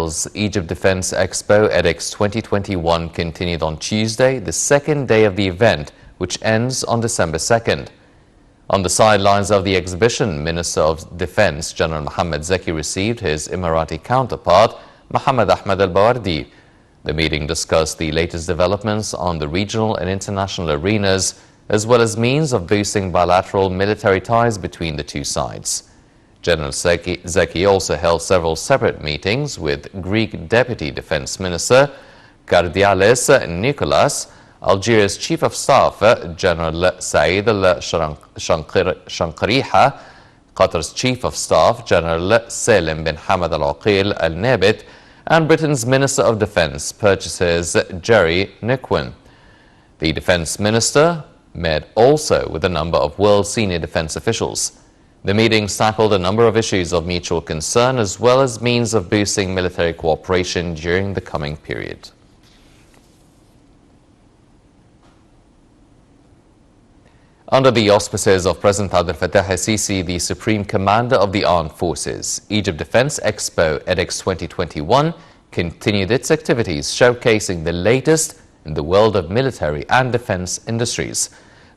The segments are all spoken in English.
details. Egypt Defense Expo edX 2021 continued on Tuesday, the second day of the event, which ends on December 2nd. On the sidelines of the exhibition, Minister of Defense General Mohammed Zaki received his Emirati counterpart, Mohammed Ahmed al-Bawardi. The meeting discussed the latest developments on the regional and international arenas, as well as means of boosting bilateral military ties between the two sides. General Zaki also held several separate meetings with Greek Deputy Defense Minister Kardialis Nicholas, Algeria's Chief of Staff General Saeed al-Shankariha, Qatar's Chief of Staff General Selim bin Hamad al-Aqil al-Nabit, and Britain's Minister of Defense Purchases Jerry Niquin. The Defense Minister met also with a number of world senior defense officials. The meetings tackled a number of issues of mutual concern as well as means of boosting military cooperation during the coming period. Under the auspices of President Abdel Fattah el-Sisi, the Supreme Commander of the Armed Forces, Egypt Defense Expo edX 2021 continued its activities showcasing the latest in the world of military and defense industries.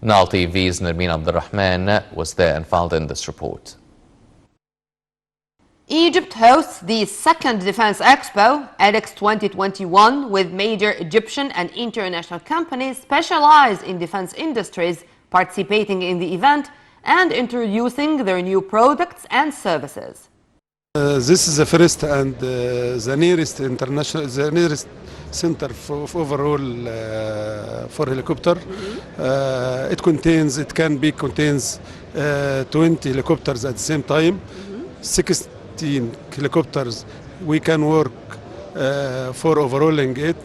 Nile TV's Nermeen Abdulrahman was there and filed in this report. Egypt hosts the second Defense Expo, edX 2021, with major Egyptian and international companies specialized in defense industries participating in the event and introducing their new products and services. This is the first and the nearest center of overall for helicopter. It contains 20 helicopters at the same time. 16 helicopters we can work for overhauling it,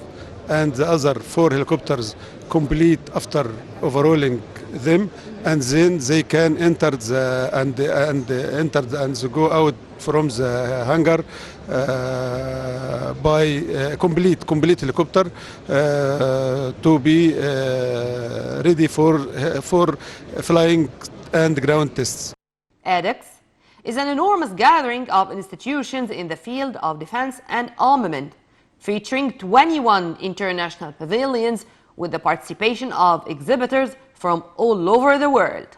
and the other 4 helicopters complete after overhauling them, and then they can enter and go out from the hangar by complete helicopter to be ready for flying and ground tests. edX is an enormous gathering of institutions in the field of defense and armament, featuring 21 international pavilions with the participation of exhibitors from all over the world.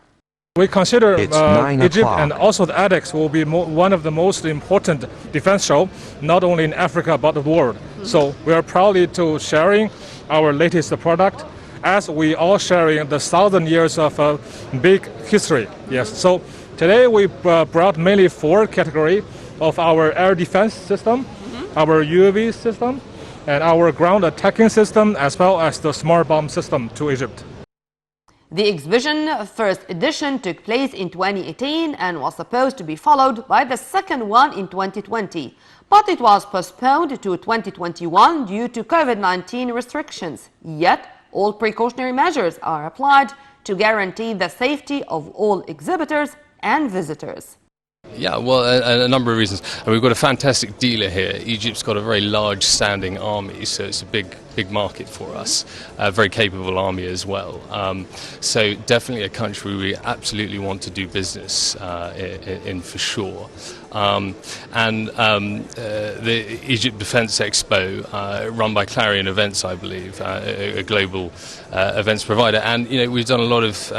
We consider Egypt and also the edX will be one of the most important defense shows, not only in Africa but the world. So we are proudly to sharing our latest product, as we all sharing the 1,000 years of big history. Yes. So today we brought mainly 4 categories of our air defense system, our UAV system, and our ground attacking system, as well as the smart bomb system to Egypt. The exhibition first edition took place in 2018 and was supposed to be followed by the second one in 2020, but it was postponed to 2021 due to COVID-19 restrictions. Yet, all precautionary measures are applied to guarantee the safety of all exhibitors and visitors. Yeah, well, a number of reasons. And we've got a fantastic dealer here. Egypt's got a very large standing army, so it's a big market for us. A very capable army as well. So definitely a country we absolutely want to do business in for sure. The Egypt Defense Expo, run by Clarion Events, I believe, a global events provider, and we've done a lot of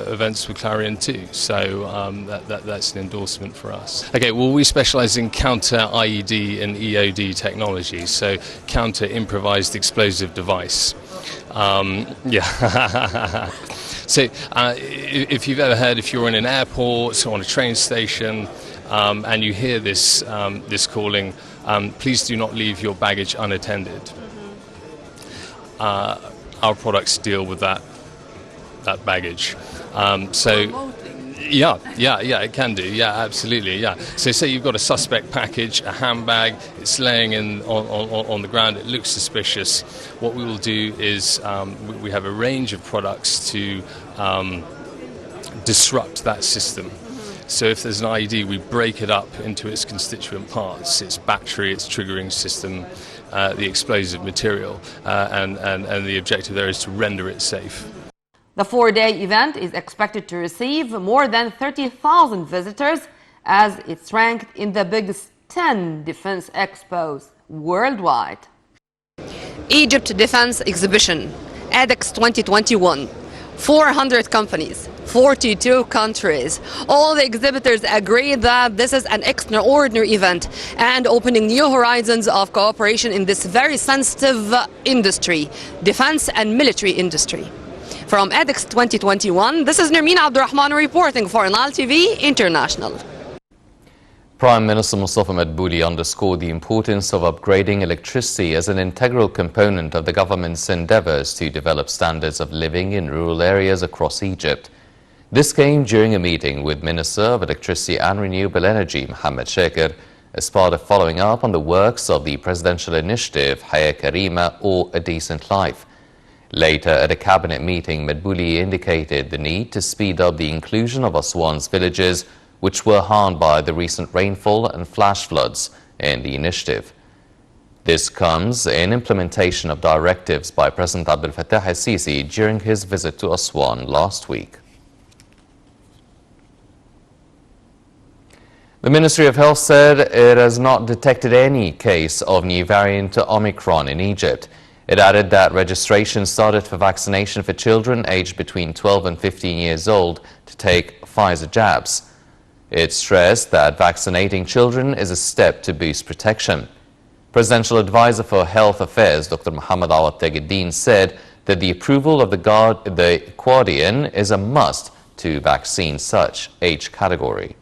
events with Clarion too. So that's an endorsement for us. Okay, well, we specialise in counter IED and EOD technology, so counter improvised explosive device. Yeah. So if you've ever heard, if you're in an airport or on a train station, and you hear this calling, please do not leave your baggage unattended. Our products deal with that baggage. Yeah, it can do. Yeah, absolutely. Yeah. So say you've got a suspect package, a handbag, it's laying on the ground, it looks suspicious. What we will do is we have a range of products to disrupt that system. So if there's an IED, we break it up into its constituent parts, its battery, its triggering system, the explosive material, and the objective there is to render it safe. The 4-day event is expected to receive more than 30,000 visitors, as it's ranked in the biggest 10 defense expos worldwide. Egypt Defense Exhibition, EDEX 2021, 400 companies, 42 countries. All the exhibitors agree that this is an extraordinary event and opening new horizons of cooperation in this very sensitive industry, defense and military industry. From EDEX 2021, this is Nermeen Abdurrahman reporting for Nile TV International. Prime Minister Mustafa Madbouli underscored the importance of upgrading electricity as an integral component of the government's endeavors to develop standards of living in rural areas across Egypt. This came during a meeting with Minister of Electricity and Renewable Energy, Mohammed Sheker, as part of following up on the works of the presidential initiative, Hayya Karima, or A Decent Life. Later, at a cabinet meeting, Madbouli indicated the need to speed up the inclusion of Aswan's villages, which were harmed by the recent rainfall and flash floods in the initiative. This comes in implementation of directives by President Abdel Fattah al-Sisi during his visit to Aswan last week. The Ministry of Health said it has not detected any case of new variant Omicron in Egypt. It added that registration started for vaccination for children aged between 12 and 15 years old to take Pfizer jabs. It stressed that vaccinating children is a step to boost protection. Presidential Advisor for Health Affairs, Dr. Muhammad Awad Tageddin, said that the approval of the Guardian is a must to vaccine such age category.